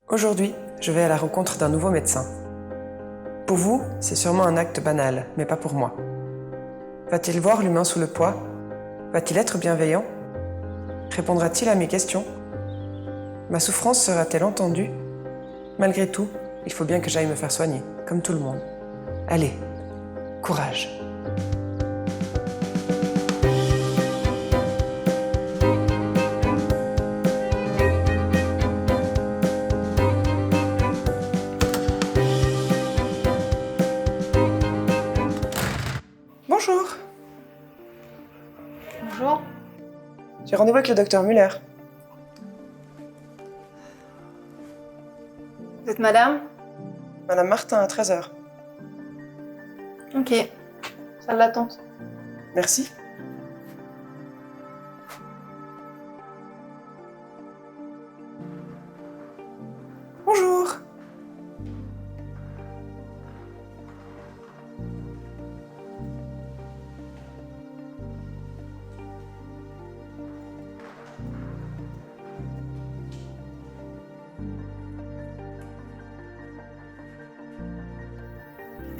Aujourd'hui, je vais à la rencontre d'un nouveau médecin. Pour vous, c'est sûrement un acte banal, mais pas pour moi. Va-t-il voir l'humain sous le poids? Va-t-il être bienveillant? Répondra-t-il à mes questions? Ma souffrance sera-t-elle entendue? Malgré tout, il faut bien que j'aille me faire soigner, comme tout le monde. Allez, courage! Bonjour! Bonjour. J'ai rendez-vous avec le docteur Muller. Vous êtes madame? Madame Martin à 13h. Ok. Salle d'attente. Merci. Bonjour!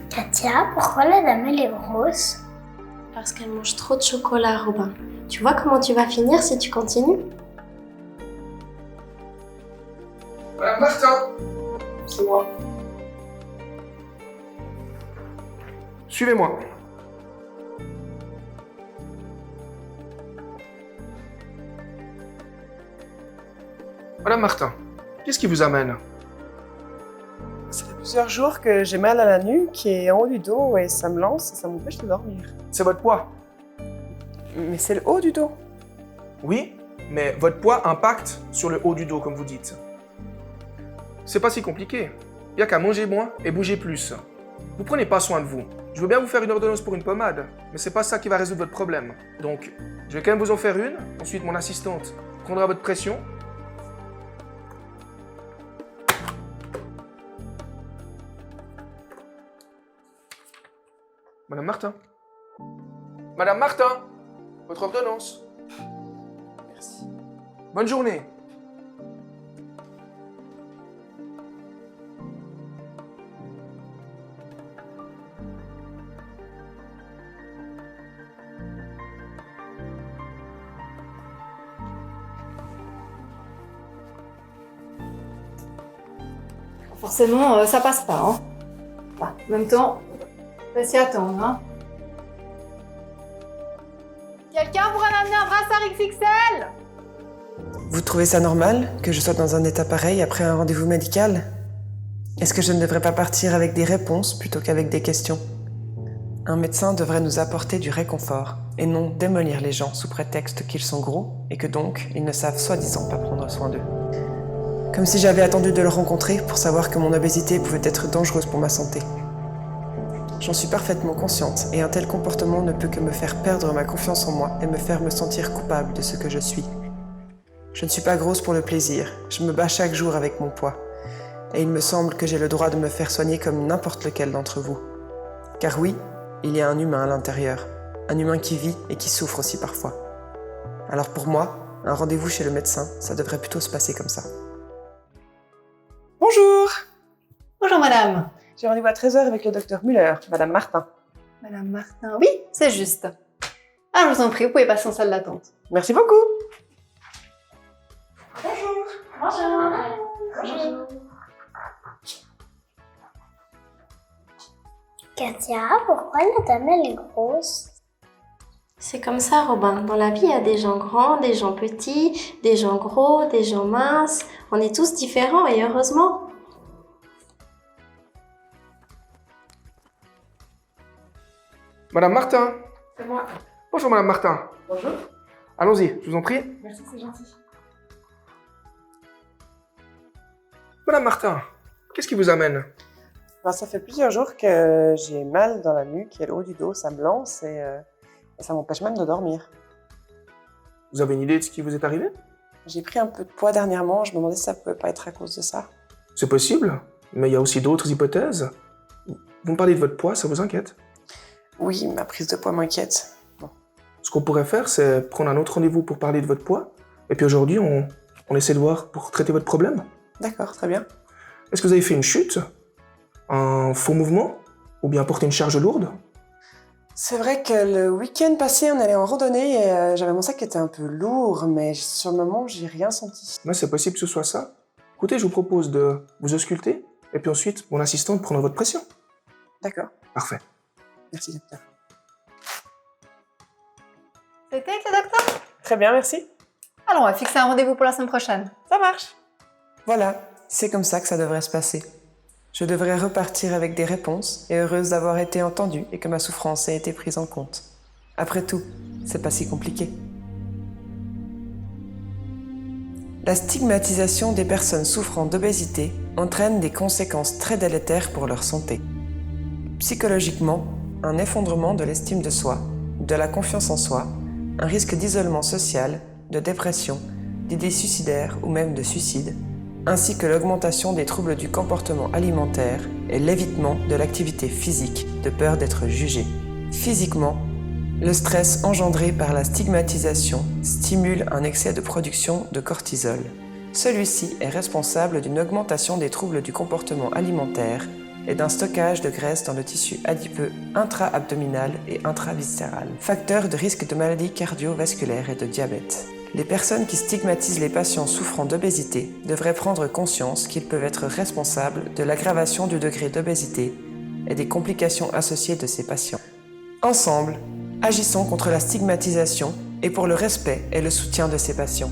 Katia, pourquoi la dame elle est grosse? Parce qu'elle mange trop de chocolat, Robin. Tu vois comment tu vas finir si tu continues? Madame Martin, c'est moi. Suivez-moi. Madame Martin, qu'est-ce qui vous amène? Ça fait plusieurs jours que j'ai mal à la nuque et en haut du dos et ça me lance et ça m'empêche de dormir. C'est votre poids. Mais c'est le haut du dos. Oui, mais votre poids impacte sur le haut du dos, comme vous dites. C'est pas si compliqué. Il n'y a qu'à manger moins et bouger plus. Vous prenez pas soin de vous. Je veux bien vous faire une ordonnance pour une pommade, mais c'est pas ça qui va résoudre votre problème. Donc, je vais quand même vous en faire une. Ensuite, mon assistante prendra votre pression. Madame Martin. Madame Martin, votre ordonnance. Merci. Bonne journée. Forcément, ça passe pas, hein. Enfin, en même temps, faut s'y attendre, hein. Quelqu'un pourrait m'amener un brassard XXL? Vous trouvez ça normal que je sois dans un état pareil après un rendez-vous médical? Est-ce que je ne devrais pas partir avec des réponses plutôt qu'avec des questions? Un médecin devrait nous apporter du réconfort et non démolir les gens sous prétexte qu'ils sont gros et que donc ils ne savent soi-disant pas prendre soin d'eux. Comme si j'avais attendu de le rencontrer pour savoir que mon obésité pouvait être dangereuse pour ma santé. J'en suis parfaitement consciente et un tel comportement ne peut que me faire perdre ma confiance en moi et me faire me sentir coupable de ce que je suis. Je ne suis pas grosse pour le plaisir, je me bats chaque jour avec mon poids. Et il me semble que j'ai le droit de me faire soigner comme n'importe lequel d'entre vous. Car oui, il y a un humain à l'intérieur, un humain qui vit et qui souffre aussi parfois. Alors pour moi, un rendez-vous chez le médecin, ça devrait plutôt se passer comme ça. Bonjour! Bonjour madame. J'ai rendez-vous à 13h avec le docteur Muller, Madame Martin. Madame Martin, oui, c'est juste. Ah, je vous en prie, vous pouvez passer en salle d'attente. Merci beaucoup! Katia, pourquoi la dame elle est grosse? C'est comme ça, Robin. Dans la vie, il y a des gens grands, des gens petits, des gens gros, des gens minces. On est tous différents et heureusement. Madame Martin. C'est moi. Bonjour Madame Martin. Bonjour. Allons-y, je vous en prie. Merci, c'est gentil. Madame Martin, qu'est-ce qui vous amène? Ça fait plusieurs jours que j'ai mal dans la nuque et le haut du dos, ça me lance et ça m'empêche même de dormir. Vous avez une idée de ce qui vous est arrivé? J'ai pris un peu de poids dernièrement, je me demandais si ça pouvait pas être à cause de ça. C'est possible, mais il y a aussi d'autres hypothèses. Vous me parlez de votre poids, ça vous inquiète? Oui, ma prise de poids m'inquiète. Ce qu'on pourrait faire, c'est prendre un autre rendez-vous pour parler de votre poids. Et puis aujourd'hui, on essaie de voir pour traiter votre problème. D'accord, très bien. Est-ce que vous avez fait une chute? Un faux mouvement? Ou bien porté une charge lourde? C'est vrai que le week-end passé, on allait en randonnée et j'avais mon sac qui était un peu lourd, mais sur le moment, j'ai rien senti. Ouais, c'est possible que ce soit ça. Écoutez, je vous propose de vous ausculter, et puis ensuite, mon assistante prendra votre pression. D'accord, Parfait. merci docteur. C'était avec le docteur? Très bien, merci. Alors, on va fixer un rendez-vous pour la semaine prochaine. Ça marche. Voilà, c'est comme ça que ça devrait se passer. Je devrais repartir avec des réponses et heureuse d'avoir été entendue et que ma souffrance ait été prise en compte. Après tout, c'est pas si compliqué. La stigmatisation des personnes souffrant d'obésité entraîne des conséquences très délétères pour leur santé. Psychologiquement, un effondrement de l'estime de soi, de la confiance en soi, un risque d'isolement social, de dépression, d'idées suicidaires ou même de suicide, ainsi que l'augmentation des troubles du comportement alimentaire et l'évitement de l'activité physique de peur d'être jugé. Physiquement, le stress engendré par la stigmatisation stimule un excès de production de cortisol. Celui-ci est responsable d'une augmentation des troubles du comportement alimentaire et d'un stockage de graisse dans le tissu adipeux intra-abdominal et intraviscéral, facteur de risque de maladies cardiovasculaires et de diabète. Les personnes qui stigmatisent les patients souffrant d'obésité devraient prendre conscience qu'ils peuvent être responsables de l'aggravation du degré d'obésité et des complications associées de ces patients. Ensemble, agissons contre la stigmatisation et pour le respect et le soutien de ces patients.